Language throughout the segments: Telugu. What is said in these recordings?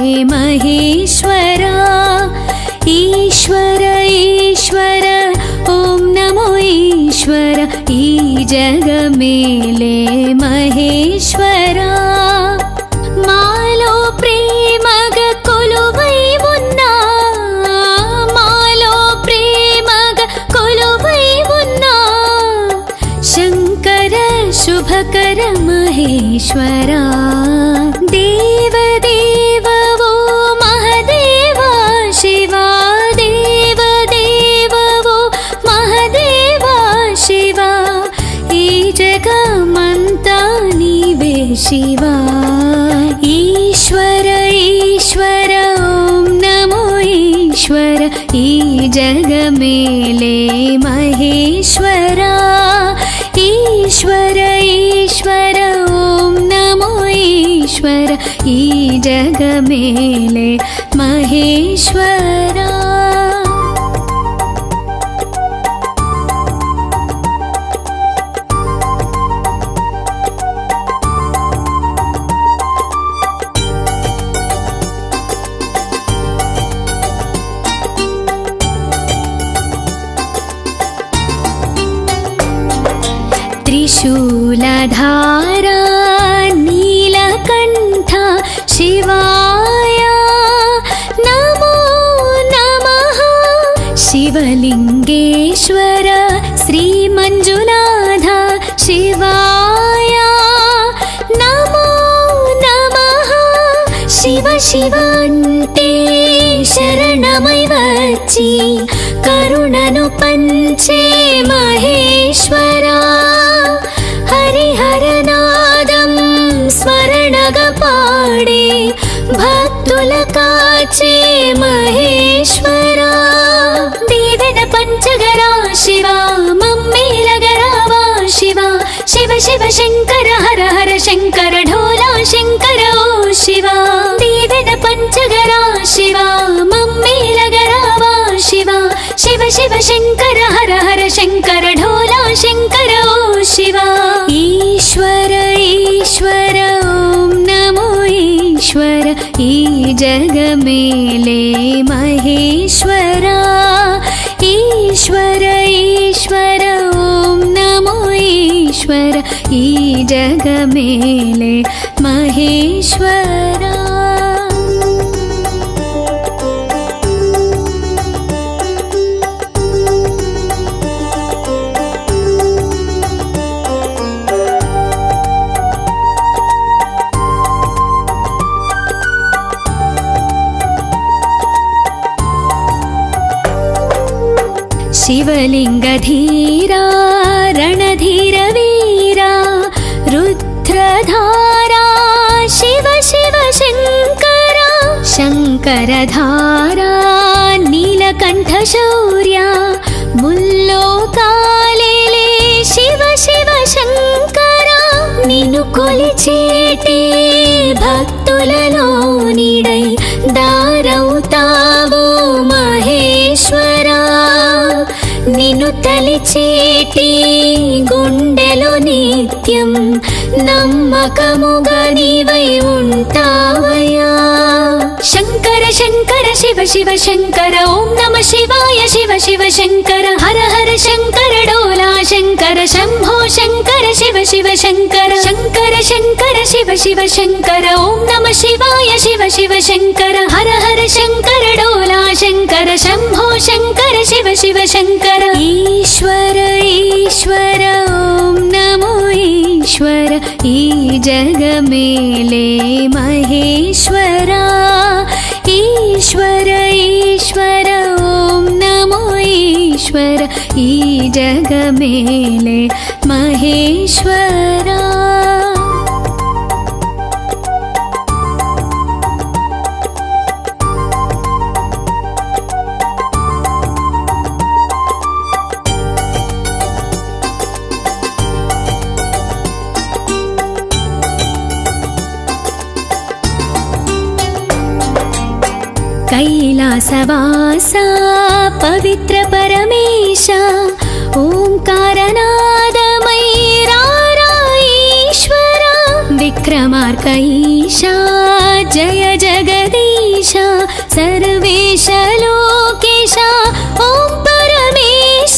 महेश्वरा ईश्वर ईश्वर ओम नमो ईश्वर ई जग मेले महेश्वरा मालो प्रेमग कोलुवै उन्ना मालो प्रेमग कोलुवै उन्ना शंकर शुभकर महेश्वरा देव देव वो महदेवा शिवा देव देव वो महदेवा शिवा ई जगमंता नीवे शिवा ईश्वर ईश्वर ओम नमो ईश्वर ई जग मेले महेश्वरा ईश्वर ईश्वर ओम नमो ईश्वर ई जग मेले महेश्वरा त्रिशूलधारा नीलकण्ठ शिवाय नमो नमः शिवलिङ्गेश्वर श्रीमञ्जुनाथ शिवाय नमो नमः शिव शिव अन्टे शरणमै వచ్చి కరుణను పంచే మహేశ్వరా హరిహరనాదం స్మరణగా పాడే భక్తుల కాచే మహేశ్వరా దీవెన పంచగరా శివా మమ్మేలగరావా శివా శివ శివ శంకర హర హర శంకర ఢోలా శంకర ఓ శివా దీవెన పంచగరా శివా మమ్మేలగరావా శివా శివ శివ శంకర హర హర శంకర ఢోలా శంకర ఓ శివా ఈశ్వర ఈశ్వర ఓం నమో ఈశ్వర ఈ జగ మేలే మహేశ్వరా ఈశ్వర ఈశ్వర ఓం నమో ఈశ్వర ఈ జగ మేలే మహేశ్వరా शिवलिंगधीरा रणधीर वीरा रुद्रधारा शिव शिव शंकरा शंकरधारा नीलकंठ शौर्या मुल्लोकालेले शिव शिव शंकरा निन्नु कोलिचेटे भक्तुలలో నీడై దారవుతావో మహేశ్వరా నిన్ను తలిచేటి గుండెలో నిత్యం నమ్మకముగా నీవై ఉంటావయ్యా శంకర శంకర శివ శివ శంకర ఓం నమ శివాయ శివ శివ శంకర హర హర శంకర డోలా శంకర శంభో శంకర శివ శివ శంకర శంకర శంకర శివ శివ శంకర ఓం నమ శివాయ శివ శివ శంకర హర హర శంకర డోలా శంకర శంభో శంకర శివ శివ శంకర ఈశ్వర ఈశ్వర ఓం నమో ఈశ్వర ఈ జగ మేలే మహేశ్వరా ఈశ్వర ఈశ్వర ఓం నమో ఈశ్వర ఈ జగ మేలే మహేశ్వరా कैलासवासा पवित्र परमेश ओंकारनादमयीरा ईश्वरा विक्रमार्क ईशा जय जगदीश सर्वेश लोकेश ओम परमेश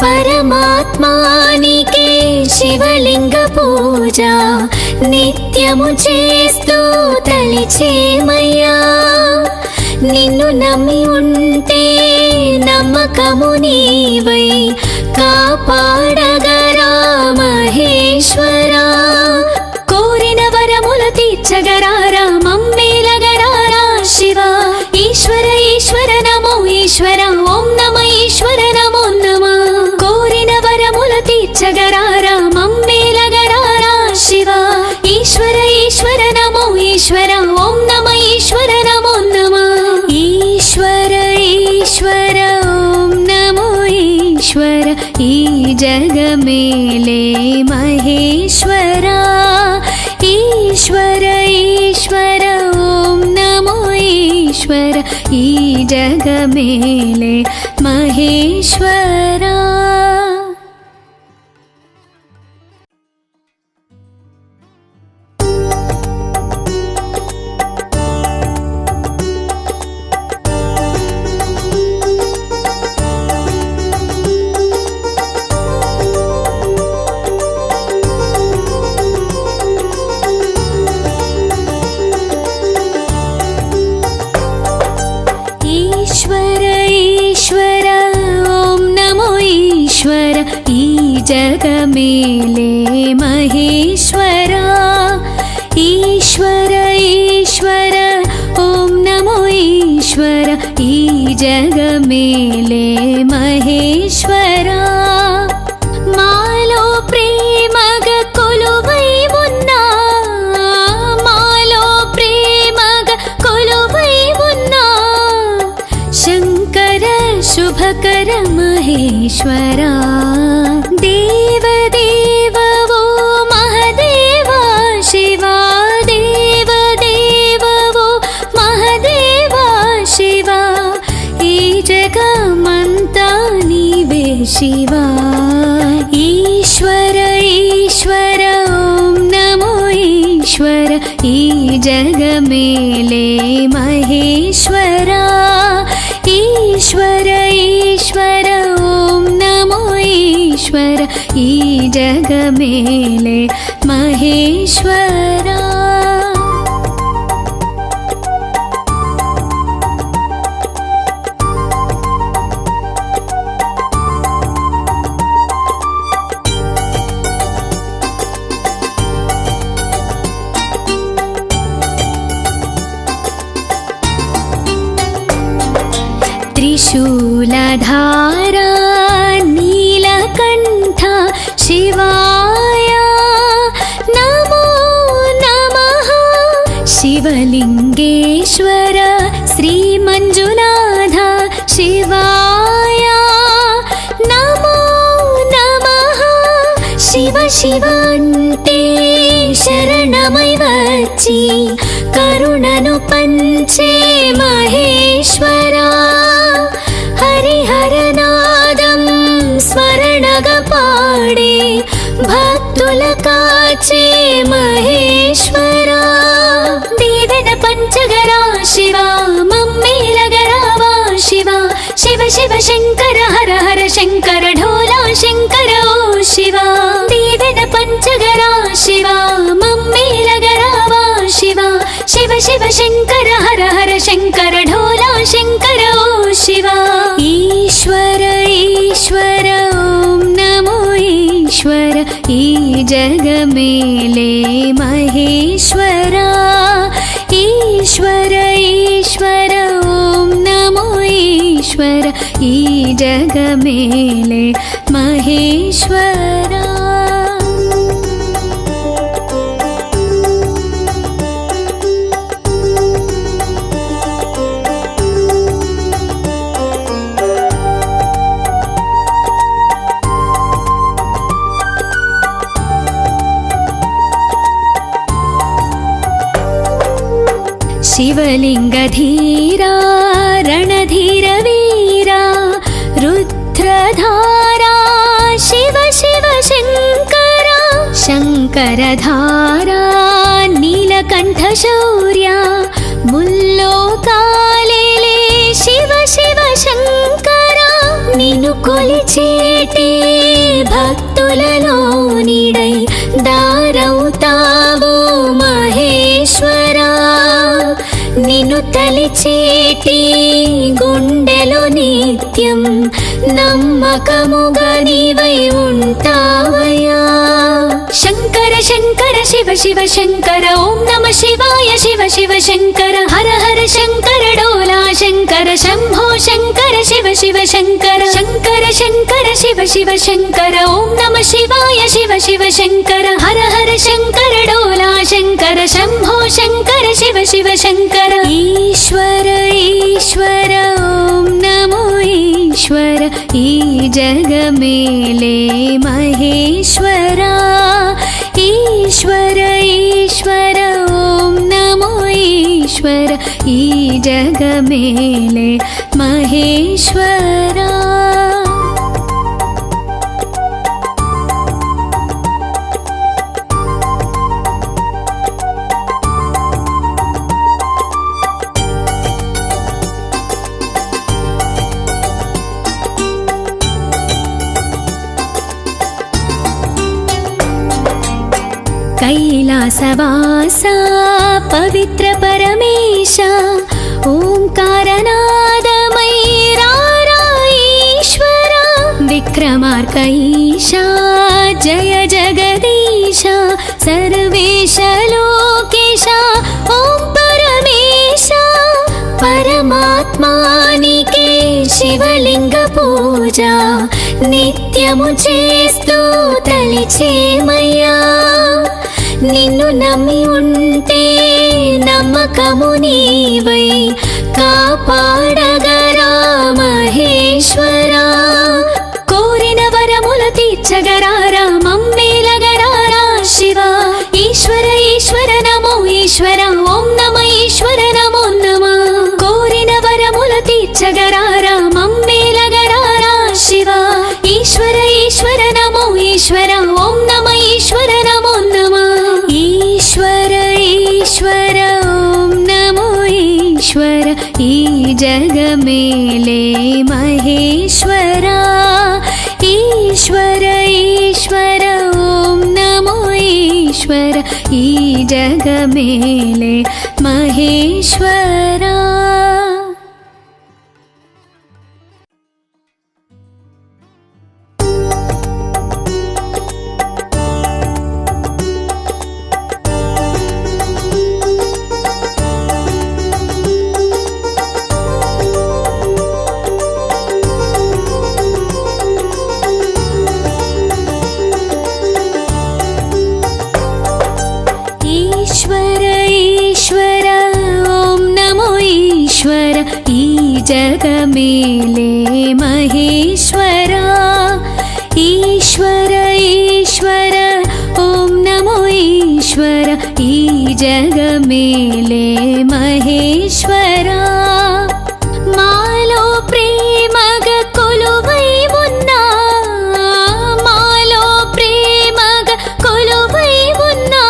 परमात्मानिके शिवलिंग पूज नित्यमु चेस्तू तलिचेमయ్యా నిన్ను నమ్మి ఉంటే నమ్మకము నీవై కాపాడగరా మహేశ్వరా కోరిన వరముల తీర్చగరారా మమ్మేలగరారా శివ ఈశ్వర ఈశ్వర నమో ఈశ్వర ఓం నమ ఈశ్వర నమో నమ కోరిన వరముల తీర్చగరారా మమ్మేలగరారా శివ ఈశ్వర ఈశ్వర నమో ఈశ్వర ఓం నమ ఈశ్వర నమో నమ ఈశ్వర ఈశ్వర ఓం నమో ఈశ్వర ఈ జగమేలే మహేశ్వరా ఈశ్వర ఈశ్వర ఓం నమో ఈశ్వర ఈ జగమేలే మహేశ్వరా जगमेले महेश्वरा ईश्वर ईश्वर ओम नमो ईश्वर ई जगमेले महेश्वरा मालो प्रेमग कोलुवै उन्ना मालो प्रेमग कोलुवै उन्ना शंकर शुभकर महेश्वरा देव देव वो महदेवा शिवा देव देव वो महदेवा शिवा ई जगमंता नीवे शिवा ईश्वर ईश्वर ओम नमो ईश्वर ई जगमेले महेश्वरा ईश्वर ईश्वर ओम नमो ईश्वर ई जगमेले महेश्वरा त्रिशूलधारा नीलकण्ठ शिवाय नमो नमः शिवलिङ्गेश्वर श्रीमञ्जुनाथ शिवाय नमो नमः शिव शिव अन्टे शरणमै వచ్చి కరుణను పంచే మహేశ్వరా హరిహరనాదం స్మరణగా పాడే భక్తుల కాచే మహేశ్వరా దీవెన పంచగరా శివా మమ్మేలగరావా శివా శివ శివ శంకర హర హర శంకర ఢోలా శంకర ఓ శివా దీవెన పంచగరా శివా మమ్మేలగరావా శివా శివ శివ శంకర హర హర శంకర ఢోలా శంకర ఓ శివా ఈశ్వర ఈశ్వర ఓం నమో ఈశ్వర ఈ జగమేలే మహేశ్వరా ఈశ్వర ఈశ్వర ఓం నమో ఈశ్వర ఈ జగమేలే మహేశ్వరా शिवलिंगधीरा रणधीरवीरा रुद्रधारा शिव शिव शंकरा शंकरधारा नीलकंठ शौर्या मुल्लोकाल తలిచేటి గుండెలో నిత్యం నమ్మకముగా నీవై ఉంటావయ్యా. శంకర శంకర శివ శివ శంకర ఓం నమ శివాయ శివ శివ శంకర హర హర శంకర డోలా శంకర శంభో శంకర శివ శివ శంకర శంకర శంకర శివ శివ శంకర ఓం నమ శివాయ శివ శివ శంకర హర హర శంకర డోలా శంకర శంభో శంకర శివ శివ శంకర. ఈశ్వర ఈశ్వర ఓం నమో ఈశ్వర ఈ జగమేలే మహేశ్వరా. ఈశ్వర ఈశ్వర ఓం నమో ఈశ్వర ఈ జగమేలే మహేశ్వరా. कैलासवासा पवित्र परमेश ओंकारनादमयीरा ईश्वरा. विक्रमार्कईशा जय जगदीश सर्वेश लोकेश ओं परमेश. परमात्मानिके शिवलिंग पूजा नित्यमु చేస్తూ తలిచేమయ్యా. నిన్ను నమ్మి ఉంటే నమ్మకము నీవై కాపాడగరా మహేశ్వరా. కోరిన వరముల తీర్చగరారా మమ్మేలగరారా శివ. ఈశ్వర ఈశ్వర నమో ఈశ్వర ఓం నమ ఈశ్వర నమో నమ. కోరిన వరముల తీర్చగరారా మమ్మేలగరారా శివ. ఈశ్వర ఈశ్వర నమో ఈశ్వర ఓం నమ ఈశ్వర నమో నమ. ఈశ్వర ఈశ్వర ఓం నమో ఈశ్వర ఈ జగమేలే మహేశ్వరా. ఈశ్వర ఈశ్వర ఓం నమో ఈశ్వర ఈ జగమేలే మహేశ్వరా. జగమేలే మహేశ్వరా. ఈశ్వర ఈశ్వర ఓం నమో ఈశ్వర ఈ జగమేలే మహేశ్వరా. మాలో ప్రేమగ కొలువై ఉన్నా మాలో ప్రేమగ కొలువై ఉన్నా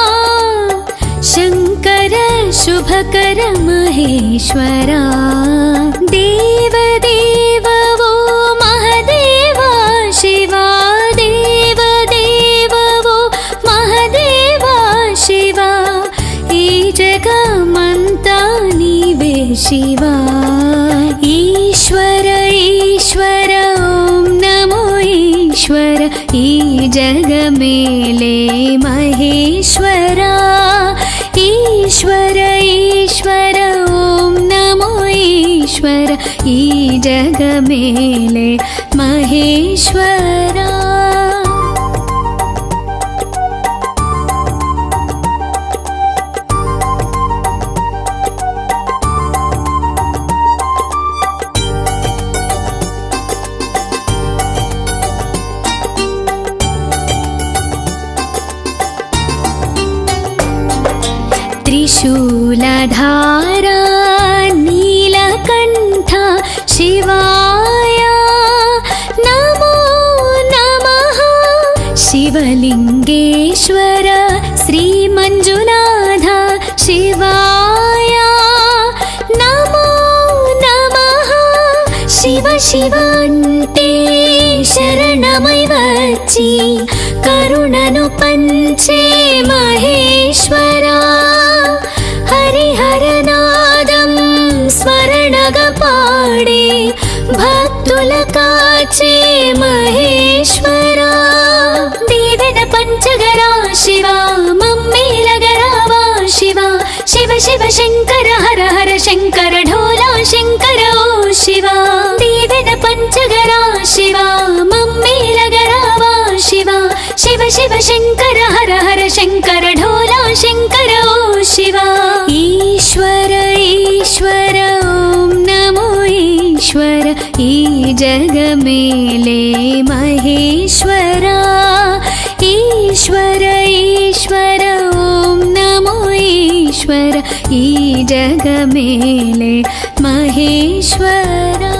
శంకర శుభకర మహేశ్వరా. దేవదేవ ఓ మహదేవా శివా. దేవదేవ ఓ మహదేవా శివా. ఈ జగమంతా నీవే శివా. ఈశ్వర ఈశ్వర ఓం నమో ఈశ్వర ఈ జగమేలే మహేశ్వరా. ఈశ్వర ఈశ్వర ఓం నమో ఈశ్వర ఈ జగమేలే మహేశ్వరా. त्रिशूलधारा नीलकण्ठ शिवाय नमो नमः. शिवलिङ्गेश्वर श्रीमञ्जुनाथ शिवाय नमो नमः. शिव शिव अन्टे शरणमै వచ్చి కరుణను పంచే మహేశ్వరా. హరిహరనాదం కాపాడే భక్తుల కాచే మహేశ్వరా దీవెన పంచగరా శివా మమ్మేలగరావా శివా శివ శివ శంకర హర హర శంకర ఢోలా శంకర ఓ శివా దీవెన పంచగరా శివా మమ్మేలగరావా శివా శివ శివ శంకర హర హర శంకర ఢోలా శంకర ఓ శివా ఈశ్వర ఈశ్వర ఓం నమో ఈశ్వర ఈ జగమేలే మహేశ్వరా ఈశ్వర ఈశ్వర ఓం నమో ఈశ్వర ఈ జగమేలే మహేశ్వరా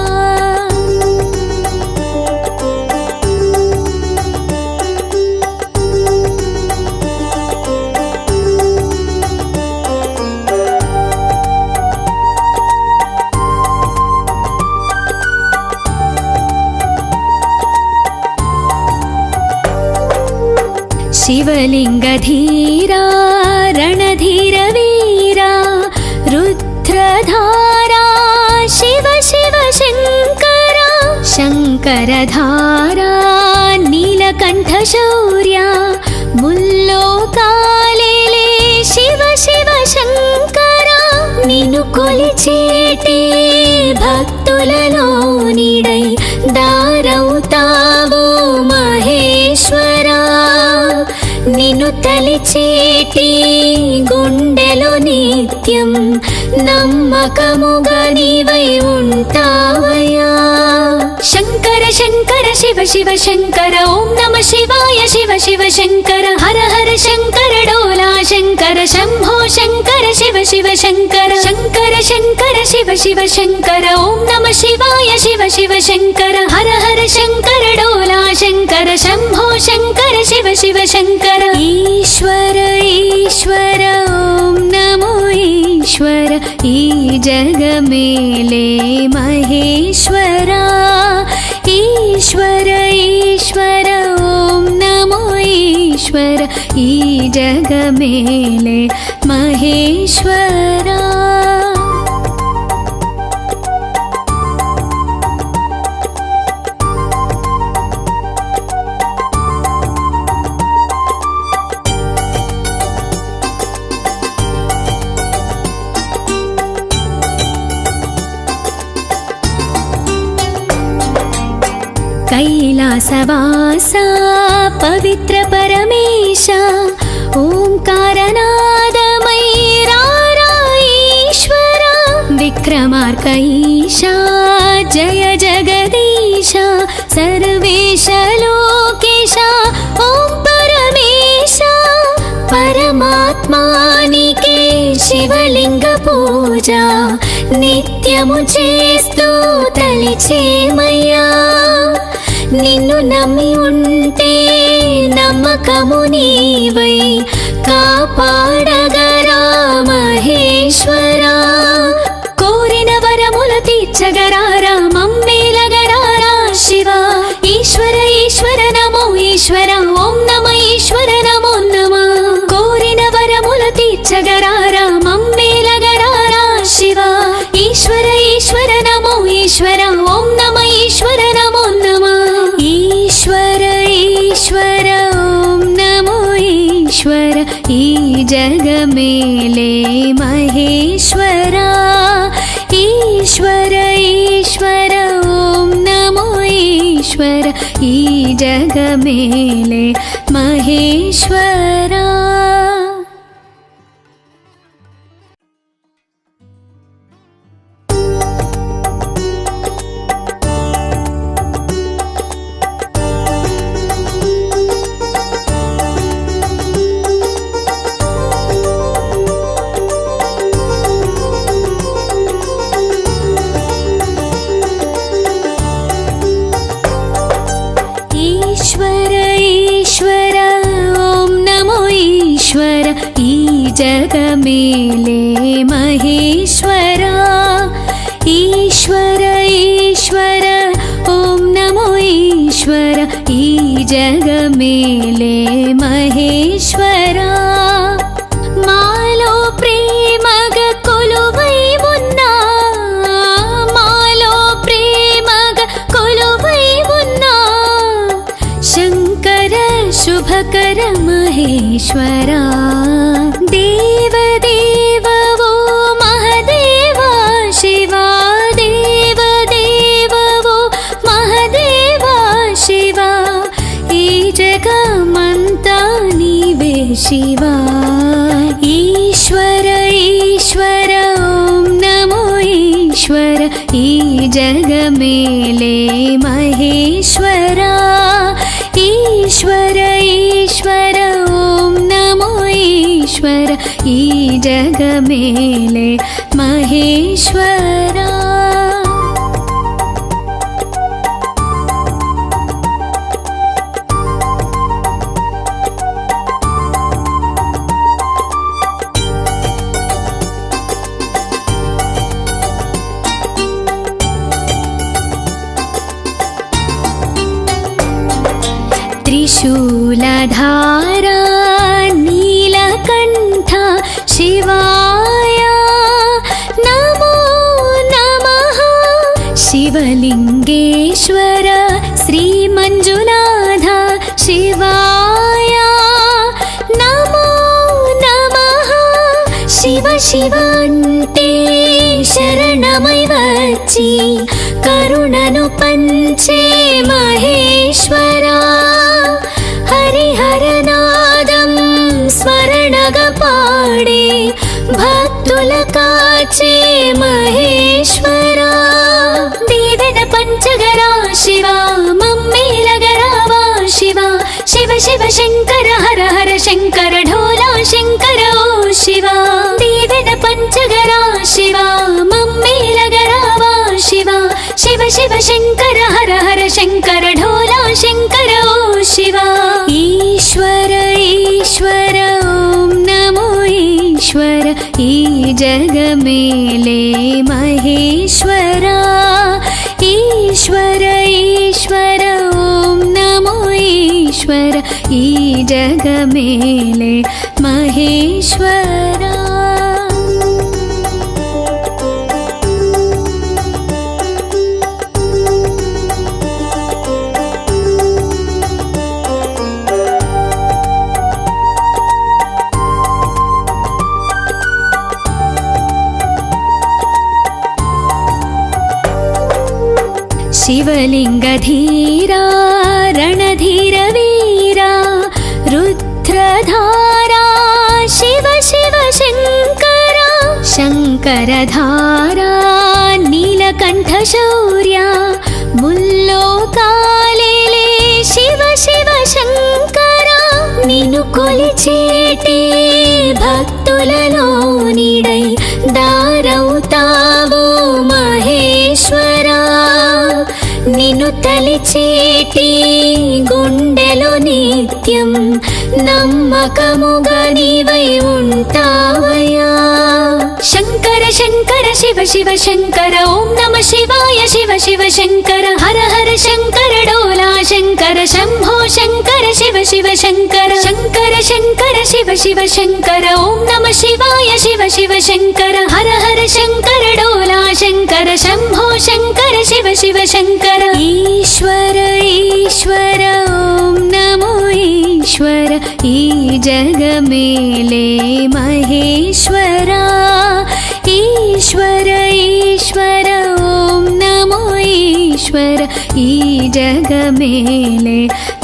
शिवलिंगधीरा रणधीर वीरा रुद्रधारा शिव शिव शंकरा शंकरधारा नीलकंठ शौर्या मुल्लोकालेले शिव शिव शंकरा निन्नु कोलिचेटे भक्तुలలో నీడై దారవుతావో మహేశ్వరా నిన్ను తలిచేటి గుండెలో నిత్యం నమ్మకముగా నీవై ఉంటావయ్యా శంకర శంకర శివ శివ శంకర ఓం నమ శివాయ శివ శివ శంకర హర హర శంకర డోలా శంకర శంభో శంకర శివ శివ శంకర శంకర శంకర శివ శివ శంకర ఓం నమ శివాయ శివ శివ శంకర హర హర శంకర డోలా శంకర శంభో శంకర శివ శివ శంకర ఈశ్వర ఈశ్వర ఓం నమో ఈశ్వర ఈ జగమేలే మహేశ్వరా ఈశ్వర ఈశ్వర ఓం నమో ఈశ్వర ఈ జగమేలే మహేశ్వరా कैलासवासा पवित्र परमेश ओंकारनादमयीरा ईश्वरा विक्रमार्कईशा जय जगदीश सर्वेश लोकेश ओं परमेश परमात्मानिके शिवलिंग पूजा నిత్యము చేస్తూ తలిచేమయ్యా నిన్ను నమ్మి ఉంటే నమ్మకము నీవై కాపాడగరా మహేశ్వరా కోరిన వరముల తీర్చగరారా మమ్మేలగరారా శివా ఈశ్వర ఈశ్వర నమో ఈశ్వర ఓం నమ ఈశ్వర నమో నమ కోరిన వరముల తీర్చగరారా మమ్మేలగరారా శివా ఈశ్వర ఈశ్వర నమో ఈశ్వర ఓం నమ ఈశ్వర నమో నమ ఈశ్వర ఈశ్వర ఓం నమో ఈశ్వర ఈ జగమేలే మహేశ్వరా ఈశ్వర ఈశ్వర ఓం నమో ఈశ్వర ఈ జగమేలే మహేశ్వరా जगमेले महेश्वरा ईश्वर ईश्वर ओम नमो ईश्वर ई जगमेले महेश्वरा मालो प्रेमग कोलुवै उन्ना మహేశ్వరా దేవదేవవో మహదేవా శివా దేవదేవవో మహదేవా శివా ఈ జగమంతా నీవే శివా ఈశ్వర ఈశ్వర ఓం నమో ఈశ్వర ఈ జగమేలే మహేశ్వరా ఈశ్వర ఈశ్వర ఓం నమో ఈశ్వర ఈ జగమేలే మహేశ్వరా त्रिशूलधारा नीलकण्ठ शिवाय नमो नमः शिवलिङ्गेश्वर श्रीमञ्जुनाथ शिवाय नमो नमः शिव शिव अन्टे शरणमై వచ్చి కరుణను పంచే మహేశ్వరా హరిహరనాదం స్మరణగా పాడే భక్తుల కాచే మహేశ్వరా దీవెన పంచగరా శివా మమ్మేలగరావా శివా శివ శివ శంకర హర హర శంకర ఢోలా శంకర ఓ శివా దీవెన పంచగరా శివా మమ్మేలగరావా శివా శివ శివ శంకర హర హర శంకర ఢోలా శంకర ఓ శివా ఈశ్వర ఈశ్వర ఓం నమో ఈశ్వర ఈ జగమేలే మహేశ్వరా ఈశ్వర ఈశ్వర ఓం నమో ఈశ్వర ఈ జగమేలే మహేశ్వరా शिवलिङ्गधीरा रणधीरवीरा रुद्रधारा शिव शिव शङ्करा शङ्करधारा नीलकण्ठशौर्या मुल्लोकालेले शिव शिव शङ्करा निन्नु కొలిచేటి భక్తులలో నీడై దారవుతావో మహేశ్వరా నిన్ను తలిచేటి గుండెలో నిత్యం నమ్మకముగా నీవై ఉంటావయ్యా శంకర శంకర శివ శివ శంకర ఓం నమ శివాయ శివ శివ శంకర హర హర శంకర డోలా శంకర శంభో శంకర శివ శివ శంకర శంకర శంకర శివ శివ శంకర ఓం నమ శివాయ శివ శివ శంకర హర హర శంకర డోలా శంకర శంభో శంకర శివ శివ శంకర ఈశ్వర ఈశ్వర ఓం నమో ఈశ్వర ఈ జగమేలే మహేశ్వరా ఈశ్వర ఈశ్వర ఓం నమో ఈశ్వర ఈ జగమేలే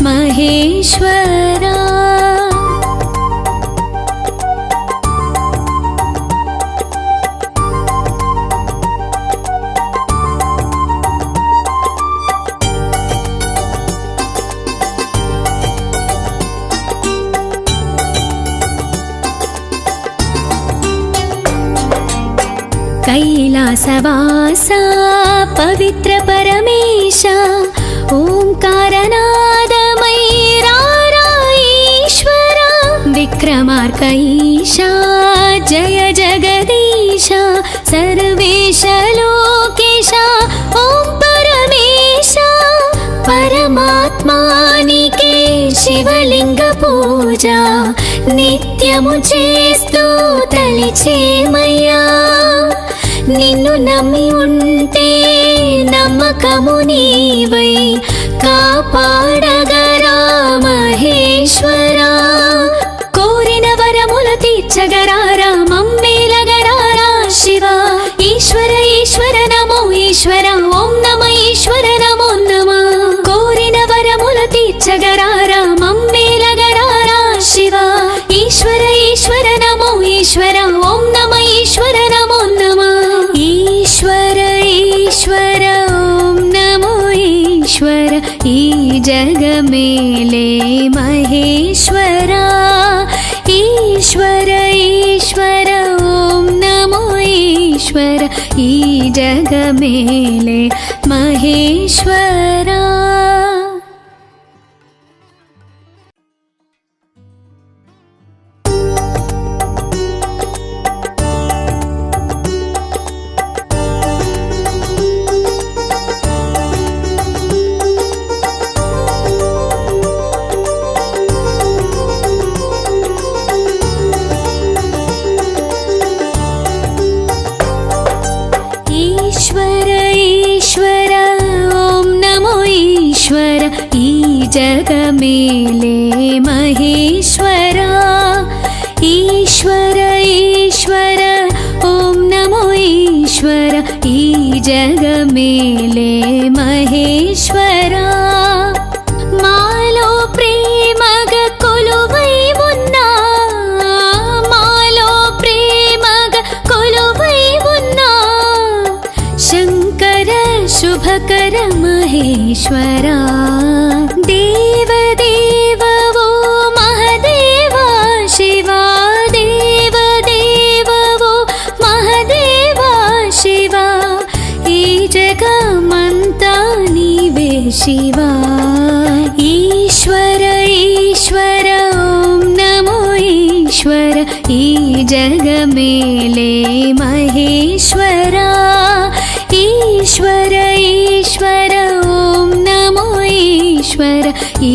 మహేశ్వరా कैलासवासा पवित्र परमेश ओंकारनादमयीरा ईश्वरा विक्रमार्कईशा जय जगदीश सर्वेश लोकेश ओं परमेश परमात्मानिके शिवलिंग पूजा नित्यमु చేస్తూ తలిచేమయ్యా నిన్ను నమ్మి ఉంటే నమ్మకము నీవై కాపాడగరా మహేశ్వరా తీర్చగరారా మమ్మేలగరారా శివ ఈశ్వర ఈశ్వర నమో ఈశ్వర ఓం నమ ఈశ్వర నమో నమ కోరిన వరముల తీర్చగరారా మమ్మేలగరారా శివ ఈశ్వర ఈశ్వర నమో ఈశ్వర ఓం నమ ఈశ్వర నమో నమ ఈశ్వర ఈశ్వర ఓం నమో ఈశ్వర ఈ జగమేలే మహేశ్వరా ఈశ్వర ఈశ్వర ఓం నమో ఈశ్వర ఈ జగమేలే మహేశ్వరా జగమేలే మహేశ్వరా ఈశ్వర ఈశ్వర ఓం నమో ఈశ్వర ఈ జగమేలే మహేశ్వరా మాలో ప్రేమగ కొలువై ఉన్నా మాలో ప్రేమగ కొలువై ఉన్నా శంకర శుభకర మహేశ్వరా దేవదేవ ఓ మహదేవ శివా దేవదేవ ఓ మహదేవ శివా ఈ జగమంతా నీవే శివా ఈశ్వర ఈశ్వర ఓం నమో ఈశ్వర ఈ జగమేలే మహేశ్వరా ఈశ్వర ఈశ్వర ఓం నమో ఈశ్వర ఈ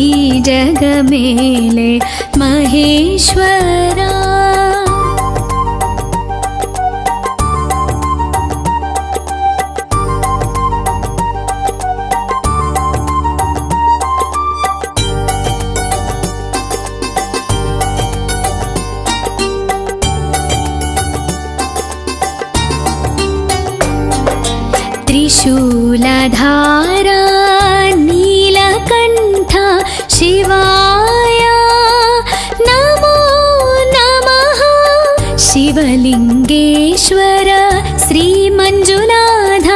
జగమేలే మహేశ్వరా त्रिशूलधारा नीलकण्ठ शिवाय नमो नमः शिवलिङ्गेश्वर श्रीमञ्जुनाथ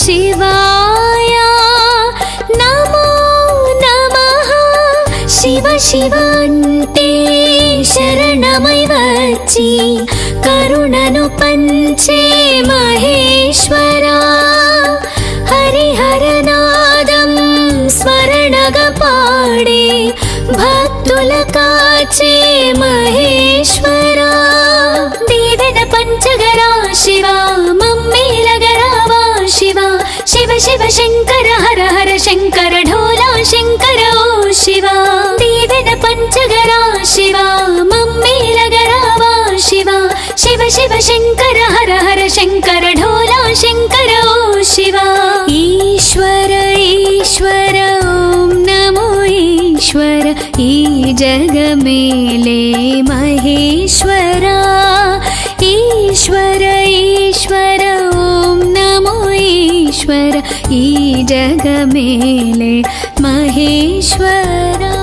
शिवाय नमो नमः शिव शिव अन्टे शरणमै వచ్చి కరుణను పంచే మహేశ్వరా హరిహరనాదం స్మరణగా పాడే భక్తుల కాచే మహేశ్వరా దీవెన పంచగరా శివా మమ్మేలగరావా శివా శివ శివ శంకర హర హర శంకర ఢోలా శంకర ఓ శివా దీవెన పంచగరా శివా మమ్మేలగరావా శివా శివ శివ శంకర హర హర శంకర ఢోలా శంకర ఓ శివా ఈశ్వర ఈశ్వర ఓం నమో ఈశ్వర ఈ జగమేలే మహేశ్వరా ఈశ్వర ఈశ్వర ఓం నమో ఈశ్వర ఈ జగమేలే మహేశ్వరా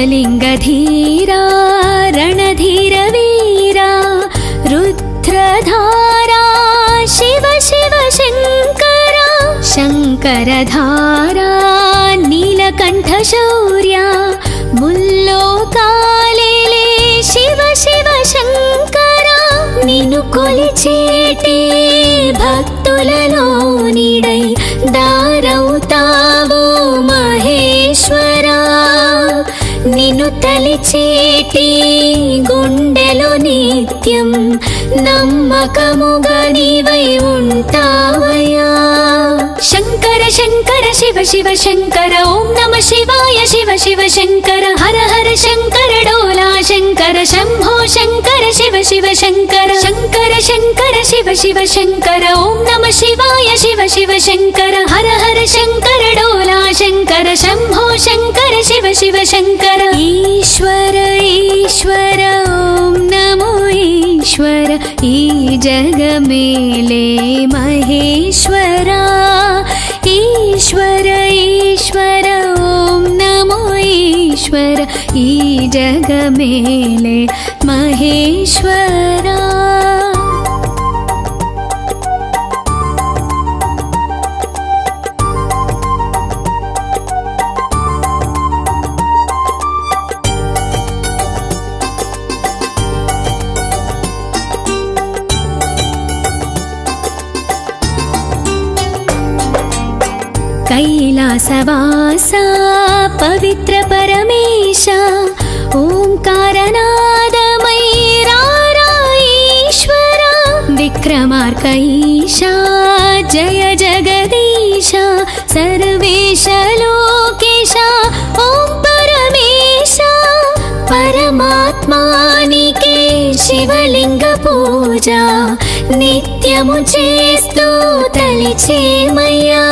शिवलिंगधीरा रणधीरवीरा रुद्रधारा शिव शिव शंकरा शंकरधारा नीलकंठ शौर्या मुल्लोकालेले शिव शिव शंकरा निनु कोलिचेटे भक्तुలలో నీడై దారవుతావో మహేశ్వరా నిన్ను తలిచేటి గుండెలో నిత్యం నమ్మకముగా నీవై ఉంటావయ్యా शङ्कर शङ्कर शिव शिव शङ्कर ॐ नमः शिवाय शिव शिव शङ्कर हर हर शङ्कर डोला शङ्कर शम्भो शङ्कर शिव शिव शङ्कर शङ्कर शङ्कर शिव शिव शङ्कर ॐ नमः शिवाय शिव शिव शङ्कर हर हर शङ्कर डोला शङ्कर शम्भो शङ्कर शिव शिव शङ्कर ईश्वर ईश्वर ॐ नमो ईश्वर ई जग मेले महेश्वरा ईश्वर ईश्वर ॐ नमो ईश्वर ई जग मेले महेश्वरा कैलासवासा पवित्र परमेश ओंकारनादमयीरा ईश्वर विक्रमार्कईशा जय जगदीश सर्वेश लोकेश ॐ परमेश परमात्मानिके शिवलिंग पूजा नित्यमु చేస్తూ తలిచేమయ్యా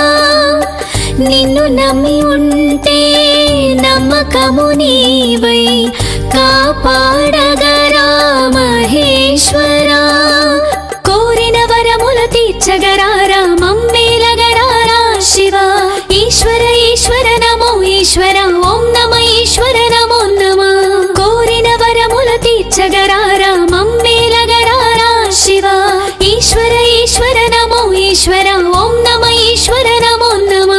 నిన్ను నమ్మి ఉంటే నమ్మకము నీవై కాపాడగరా మహేశ్వరా కోరిన వరముల తీర్చగరారా మమ్మేలగరారా శివ ఈశ్వర ఈశ్వర నమో ఈశ్వర ఓం నమ ఈశ్వర నమో నమ కోరిన వరముల తీర్చగరారా మమ్మేలగరారా శివ ఈశ్వర ఈశ్వర నమో ఈశ్వర ఓం నమ ఈశ్వర నమో నమ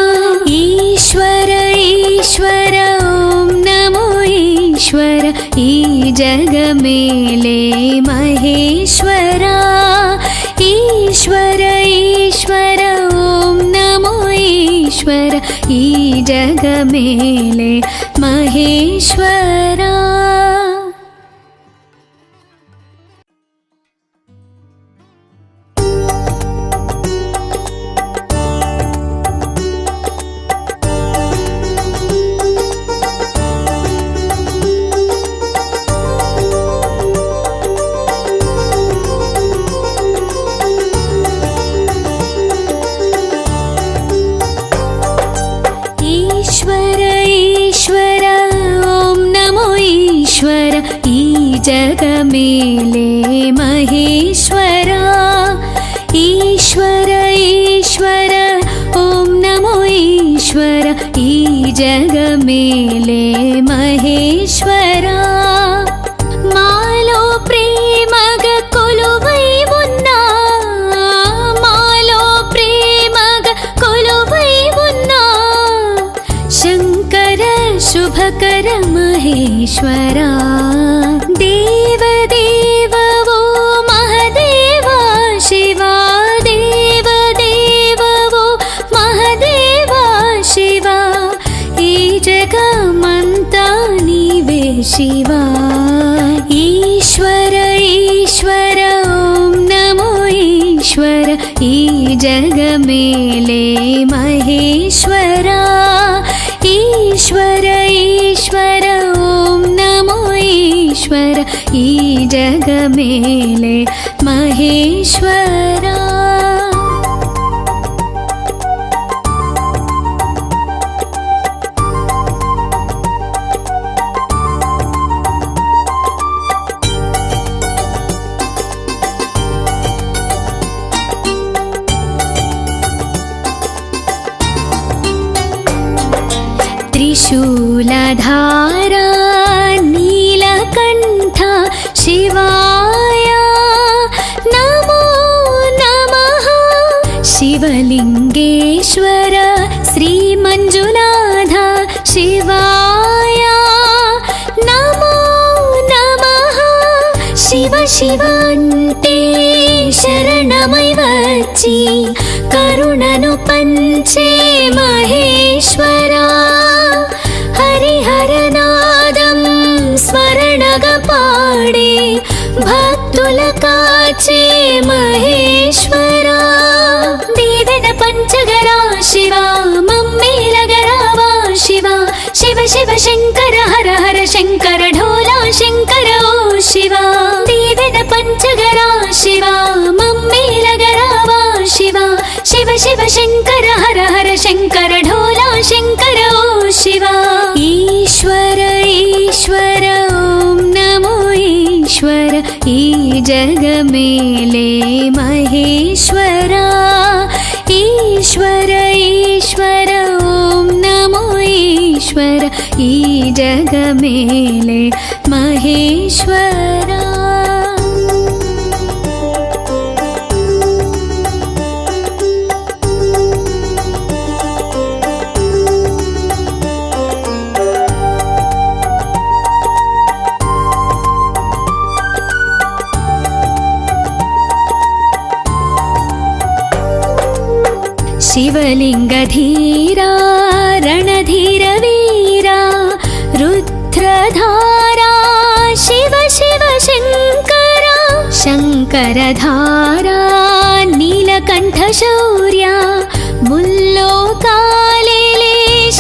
ईश्वर ईश्वर ॐ नमो ईश्वर ई जग मेले महेश्वरा ईश्वर ईश्वर ॐ नमो ईश्वर ई जग मेले महेश्वरा जग मेले महेश्वरा ईश्वर ईश्वर ॐ नमो ईश्वर ई जग मेले महेश्वरा मालो प्रेमग कोलुवै उन्ना मालो प्रेमग कोलुवै उन्ना शंकर शुभकर महेश्वरा देव देव वो महदेवा शिवा देव देव वो महदेवा शिवा ई जगमंता नीवे शिवा ईश्वर ईश्वर ॐ नमो ईश्वर ई जग मेले महेश्वरा ईश्वर ईश्वर ॐ नमो ईश्वर ई जग मेले महेश्वरा त्रिशूलधारा नीलकण्ठ शिवाय नमो नमः शिवलिङ्गेश्वर श्रीमञ्जुनाथ शिवाय नमो नमः शिव शिव अन्टे शरणमै వచ్చి కరుణను పంచే మహేశ్వరా హరిహరనాదం స్మరణగా పాడే భక్తుల కాచే మహేశ్వరా దీవెన పంచగరా ಶಿವ ಮಮ್ಮೇಲಗರಾವ ಶಿವ ಶಿವ ಶಿವ ಶಂಕರ ಹರ ಹರ ಶಂಕರ ಢೋಲ ಶಂಕರ ಓ ಶಿವ ದೇವನ ಪಂಚಗರ ಶಿವ ಮಮ್ಮೇಲಗರಾವ ಶಿವ ಶಿವ ಶಿವ ಶಂಕರ ಹರ ಹರ ಶಂಕರ ಢೋಲ ಶಂಕರ ಓ ಶಿವ ಈಶ್ವರ ಈಶ್ವರ ಓಂ ನಮೋ ಈಶ್ವರ ಈ ಜಗ ಮೇಲೆ ಮಹೇಶ್ವರ ಈಶ್ವರ ಈಶ್ವರ ಓಂ ನಮೋ ಈಶ್ವರ ಈ ಜಗ ಮೇಲೆ ಮಹೇಶ್ವರ ಶಿವಲಿಂಗಧೀರಾ ರಣಧೀರ ವೀರ ರುದ್ರಧಾರಾ ಶಿವ ಶಿವ ಶಂಕರ ಶಂಕರಧಾರಾ ನೀಲಕಂಠ ಶೌರ್ಯ ಮುಲ್ಲೋಕಾಲೇಲೆ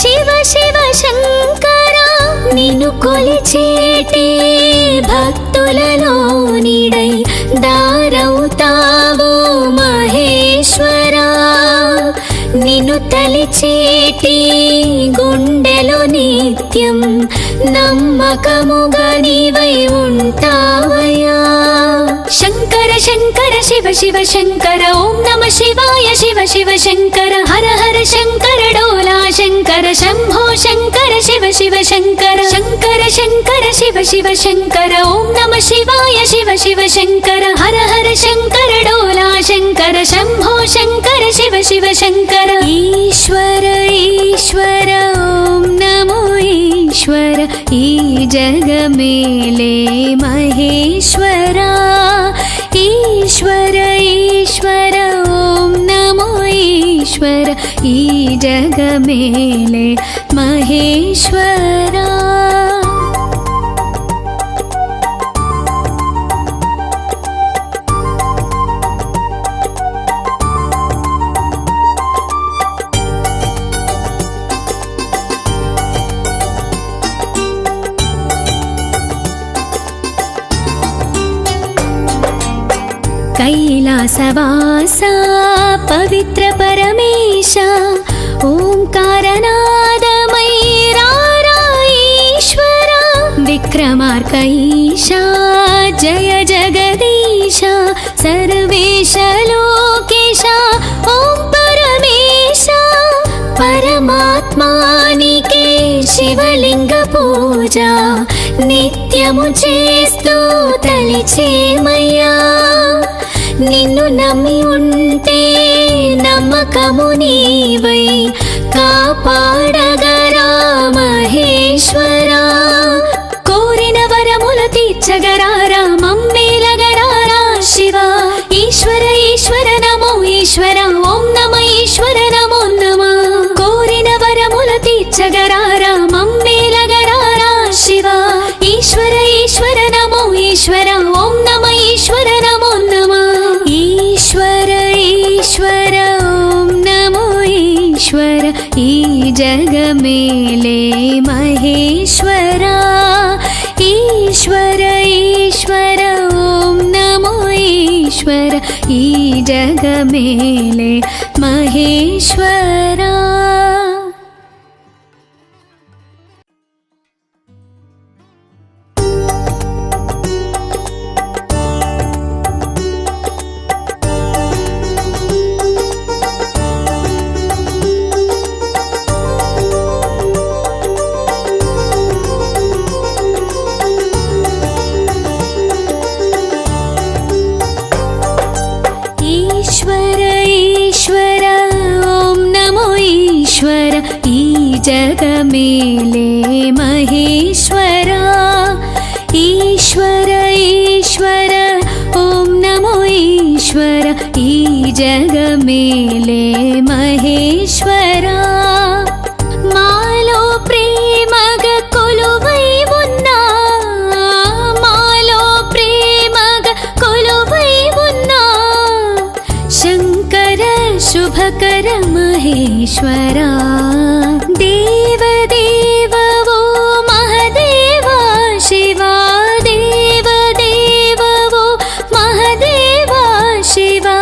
ಶಿವ ಶಿವ ಶಂಕರ నిన్ను కొలిచేటి భక్తులలో నీడై దారవుతావు మహేశ్వరా నిన్ను తలిచేటి గుండెలో నిత్యం నమ్మకముగా నీవై ఉంటావయ్యా శంకర శంకర శివ శివ శంకర ఓం నమ శివాయ శివ శివ శంకర హర హర శంకర డోలా శంకర శంభో శంకర శివ శివ శంకర శంకర శంకర శివ శివ శంకర ఓం నమ శివాయ శివ శివ శంకర హర హర శంకర డోలా శంకర శంభో శంకర శివ శివ శంకర ఈశ్వర ఈశ్వర ఓం నమో ఈశ్వర ఈ జగ మేలే మహేశ్వరా ఈశ్వర ఈశ్వర ఓం నమో ఈశ్వర ఈ జగ మేలే మహేశ్వరా कैलासवासा पवित्र परमेश ओंकारनादमयीरा ईश्वरा विक्रमार्कईशा जय जगदीश सर्वेश लोकेश ओं परमेश परमात्मानिके शिवलिंग पूजा నిత్యము చేస్తూ తలిచేమయ్యా నిన్ను నమ్మి ఉంటే నమ్మకము నీవై కాపాడగరా మహేశ్వరా కోరిన వరముల తీర్చగరారా మమ్మేలగరారా శివ ఈశ్వర ఈశ్వర నమో ఈశ్వర ఓం నమ ఈశ్వర నమో నమ కోరిన వరముల తీర్చగరారా మమ్మేలగరారా శివ ఈశ్వర ఈశ్వర నమో ఈశ్వర ఓం నమ ఈశ్వర నమో నమ ఈశ్వర ఈశ్వర ఓం నమో ఈశ్వర ఈ జగ మేలే మహేశ్వరా ఈశ్వర ఈశ్వర ఓం నమో ఈశ్వర ఈ జగ మేలే మహేశ్వరా जग मेले महेश्वरा ईश्वर ईश्वर ओम नमो ईश्वर ई जग मेले महेश्वरा मालो प्रेमग कोलुवै उन्ना मालो प्रेमग कोलुवै उन्ना शंकर शुभकर महेश्वरा महेश्वरा देवदेव वो महदेवा शिवा देवदेव वो महदेवा शिवा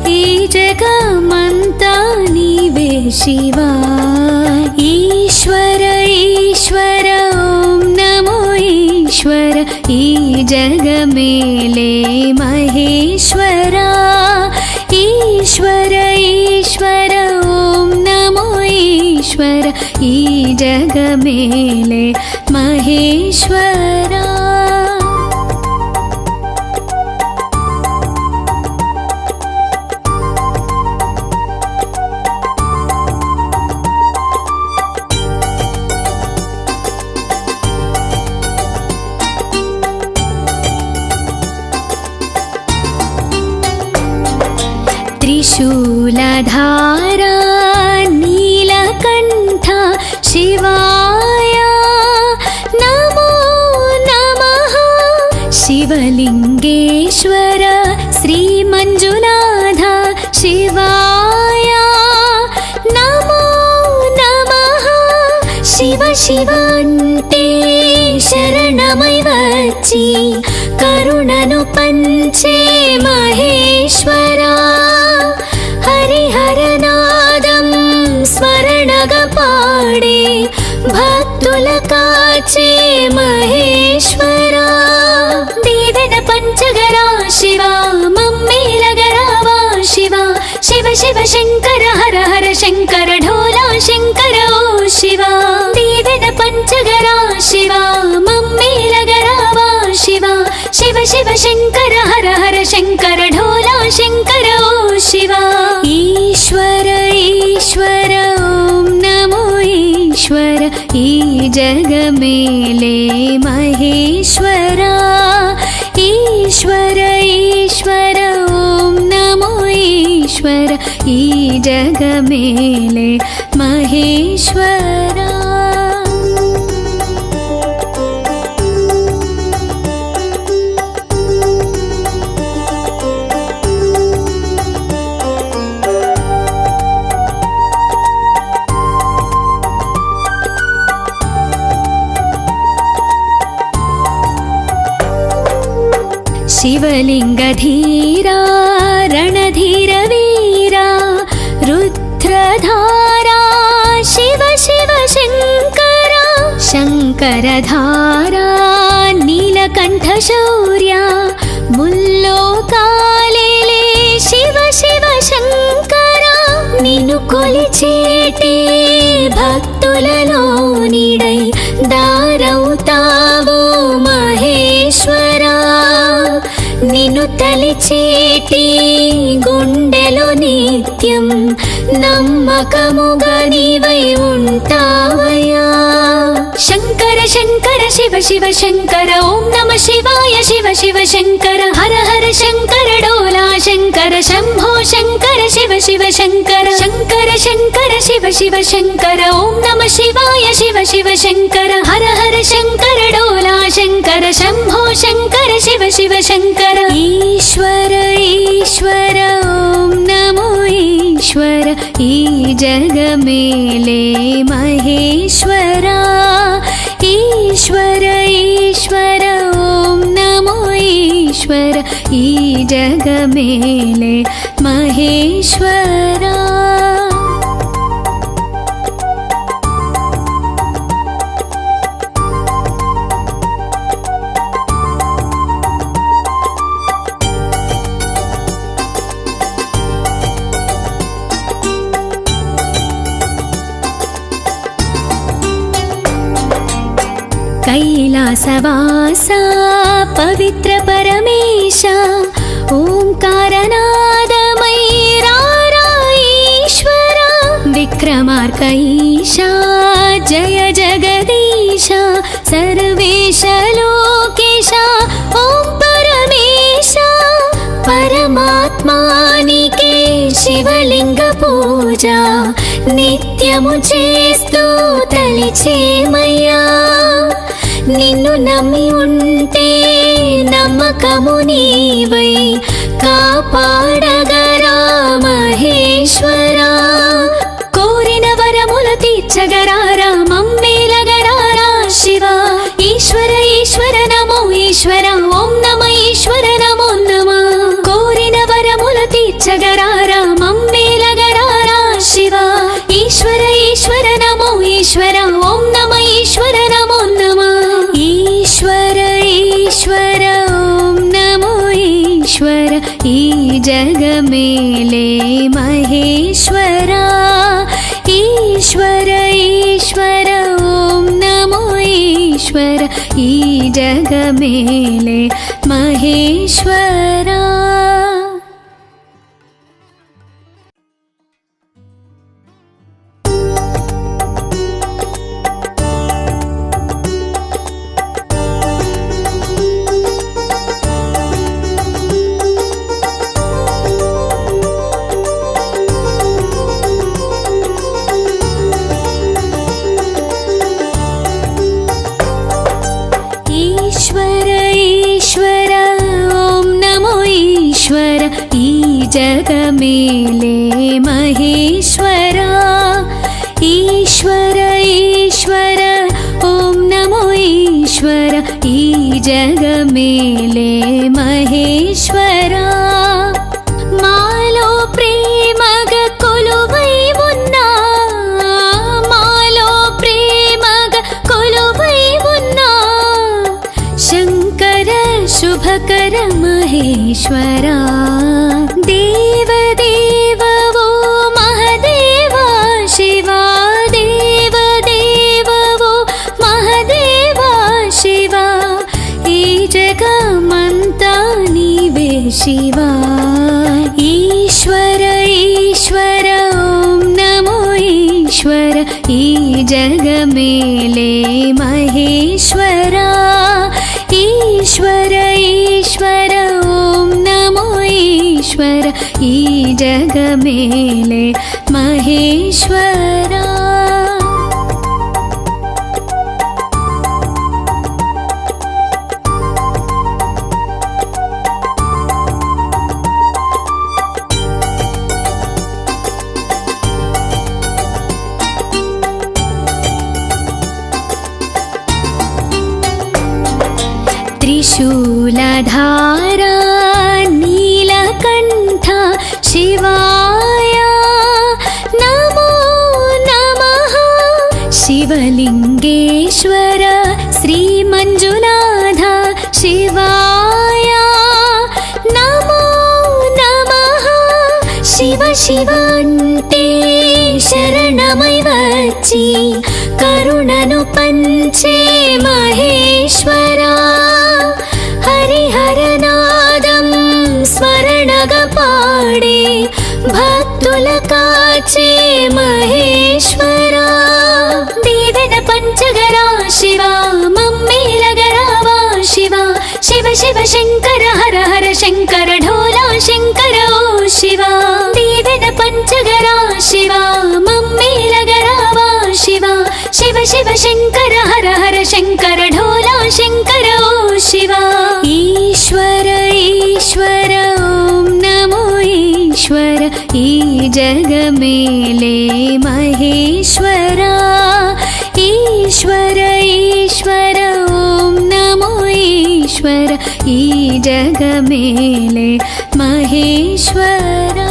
ई जगमंता नीवे शिवा ईश्वर ईश्वर ओम नमो ईश्वर ई जग मेले महेश्वरा ईश्वर ईश्वर ओम नमो ईश्वर ई जग मेले महेश्वरा त्रिशूलधारा नीलकण्ठ शिवाय नमो नमः शिवलिङ्गेश्वर श्रीमञ्जुनाथ शिवाय नमो नमः शिव शिव अन्टे शरणमై వచ్చి కరుణను పంచే మహేశ్వరా హరిహరనాదం స్మరణగా పాడే భక్తుల కాచే మహేశ్వరా దీవెన పంచగరా శివా మమ్మేలగరావా శివా శివ శివ శంకర హర హర శంకర ఢోలా శంకర ఓ శివా దీవెన పంచగరా శివా మమ్మేలగరావా శివా శివ శివ శంకర హర హర శంకర ఢోలా శంకర ఓ శివా ఈశ్వర ఈశ్వర ఓం నమో ఈశ్వర ఈ జగ మేలే మహేశ్వరా ఈశ్వర ఈశ్వర ఓం నమో ఈశ్వర ఈ జగ మేలే మహేశ్వరా शिवलिंगधीरा रणधीर वीरा रुद्रधारा शिव शिव शंकरा शंकरधारा नीलकंठ शौर्या मुल्लोकालेले शिव शिव शंकरा निन्नु कोलिचेटे भक्तुలలో నీడై దారవుతావో మహేశ్వరా నిన్ను తలిచేటి గుండెలో నిత్యం నమ్మకముగా నీవై ఉంటావయ్యా శంకర శంకర శివ శివ శంకర ఓం నమ శివాయ శివ శివ శంకర హర హర శంకర డోలా శంకర శంభో శంకర శివ శివ శంకర శంకర శంకర శివ శివ శంకర ఓం నమ శివాయ శివ శివ శంకర హర హర శంకర డోలా శంకర శంభో శంకర శివ శివ శంకర ఈశ్వర ఈశ్వర ఓం నమో ఈశ్వర ఈ జగ మేలే మహేశ్వరా ఈశ్వర ఈశ్వర ఓం నమో ఈశ్వర ఈ జగ మేలే మహేశ్వరా कैलासवासा पवित्र परमेश ओंकारनादमयीरा ईश्वरा विक्रमार्कईशा जय जगदीश सर्वेश लोकेश ओं परमेश परमात्मानिके शिवलिंग पूजा नित्यमु चेस्तू तलिचेमయ్యా నిన్ను నమ్మి ఉంటే నమ్మకము నీవై కాపాడగరా మహేశ్వరా ಈ ಜಗ ಮೇಲೆ ಮಹೇಶ್ವರ ಈಶ್ವರ ಈಶ್ವರ ಓಂ ನಮೋ ಈಶ್ವರ ಈ ಜಗ ಮೇಲೆ ಮಹೇಶ್ವರ. ಈ ಜಗ ಮೇಲೆ ಮಹೇಶ್ವರ ಈಶ್ವರ ಈಶ್ವರ ಓಂ ನಮೋ ಈಶ್ವರ ಈ ಜಗ ಮೇಲೆ ಮಹೇಶ್ವರ. ಮಾಲೋ ಪ್ರೇಮಗ ಕೊಲುವೈ ಮುನ್ನ ಮಾಲೋ ಪ್ರೇಮಗ ಕೊಲುವೈ ಮುನ್ನ ಶಂಕರ ಶುಭಕರ ಮಹೇಶ್ವರ. ದೇವ ದೇವವೋ ಮಹದೇವ ಶಿವ ದೇವ ದೇವವೋ ಮಹದೇವ ಶಿವ ಈ ಜಗಮಂತ ನೀವೇ ಶಿವ. ಈಶ್ವರ ಈಶ್ವರ ಓಂ ನಮೋ ಈಶ್ವರ ಈ ಜಗ ಮೇಲೆ ಮಹೇಶ್ವರ ಈಶ್ವರ ಈಶ್ವರ ಓಂ ನಮೋ ಈಶ್ವರ ಈ ಜಗ ಮೇಲೆ ಮಹೇಶ್ವರ. त्रिशूलधारा नीलकण्ठ शिवाय नमो नमः. शिवलिङ्गेश्वर श्रीमञ्जुनाथ शिवाय नमो नमः. शिव शिव अन्टे शरणमै వచ్చి కరుణను పంచే మహేశ్వరా. హరిహరనాదం స్మరణగా పాడే భక్తుల కాచే మహేశ్వరా. దీవెన పంచగరా శివా మమ్మేలగరావా శివా. శివ శివ శంకర హర హర శంకర ఢోలా శంకర ఓ శివా. దీవెన పంచగరా శివా మమ్మేలగరావా శివా. శివ శివ శంకర హర హర శంకర ఢోలా శంకర ఓ శివా. ఈశ్వర ఈశ్వర ఓం నమో ఈశ్వర ఈ జగ మేలే మహేశ్వరా. ఈశ్వర ఈశ్వర ఓం నమో ఈశ్వర ఈ జగ మేలే మహేశ్వరా.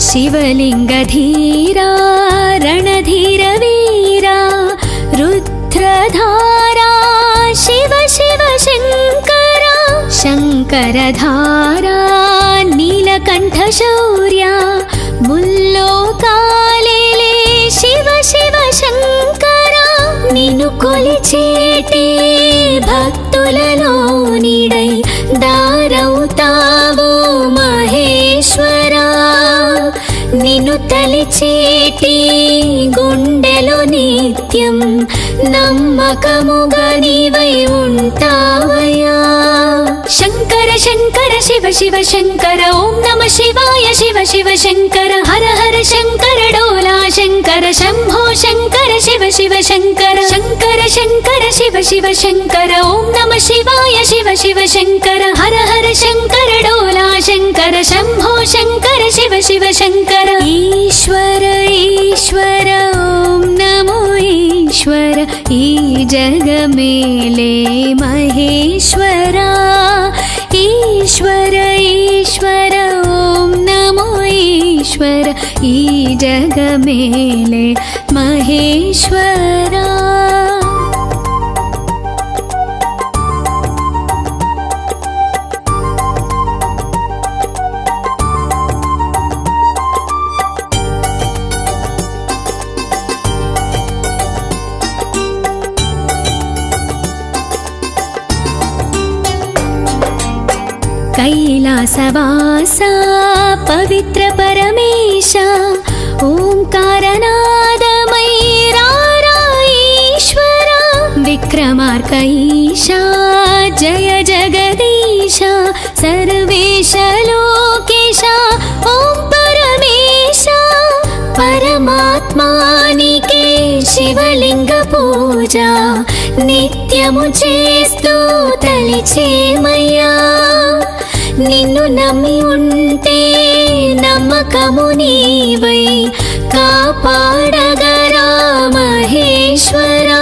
शिवलिंगधीरा रणधीर वीरा रुद्रधारा शिव शिव शंकरा. शंकरधारा नीलकंठ शौर्या मुल्लोकालेले शिव शिव शंकरा. నిన్ను కొలిచేటి భక్తులలో నీడై దారవుతావు మహేశ్వరా. నిన్ను తలిచేటి గుండెలో నిత్యం నమ్మకముగా నీవై ఉంటావయ్యా. శంకర శంకర శివ శివ శంకర ఓం నమ శివాయ. శివ శివ శంకర హర హర శంకర డోలా శంకర శంభో శంకర శివ శివ శంకర. శంకర శంకర శివ శివ శంకర ఓం నమ శివాయ. శివ శివ శంకర హర హర శంకర డోలా శంకర శంభో శంకర శివ శివ శంకర. ఈశ్వర ఈశ్వర ఓం నమో ఈశ్వర ಈ ಜಗ ಮೇಲೆ ಮಹೇಶ್ವರ ಈಶ್ವರ ಈಶ್ವರ ಓಂ ನಮೋ ಈಶ್ವರ ಈ ಜಗ ಮೇಲೆ ಮಹೇಶ್ವರ कैलासवास पवित्र परमेश ओंकारनादमयीरारा ईश्वर विक्रमार्क ईशा जय जगदीश सर्वेश लोकेश ओं परमेश परमात्मानिके शिवलिंग पूजा నిత్యము చేస్తూ తలిచేమయ్యా నిన్ను నమ్మి ఉంటే నమ్మకము నీవై కాపాడగరా మహేశ్వరా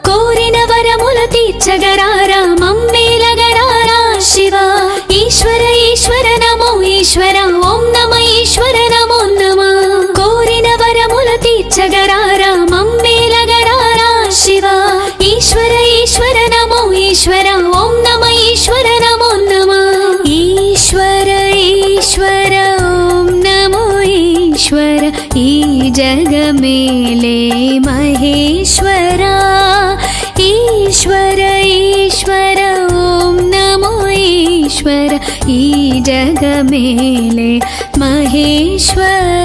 కోరిన వరముల తీర్చగరారా మమ్మేలగరారా శివ ఈశ్వర ఈశ్వర నమో ఈశ్వర ఓం నమ ఈశ్వర నమో నమ కోరిన వరముల తీర్చగరారా మమ్మేలగరారా శివ ఈశ్వర ఈశ్వర నమో ఈశ్వర ఓం నమ ఈశ్వర నమో నమ ఈశ్వర ఈశ్వర ఓం నమో ఈశ్వర ఈ జగ మేలే మహేశ్వర ఈశ్వర ఈశ్వర ఓం నమో ఈశ్వర ఈ జగ మేలే మహేశ్వర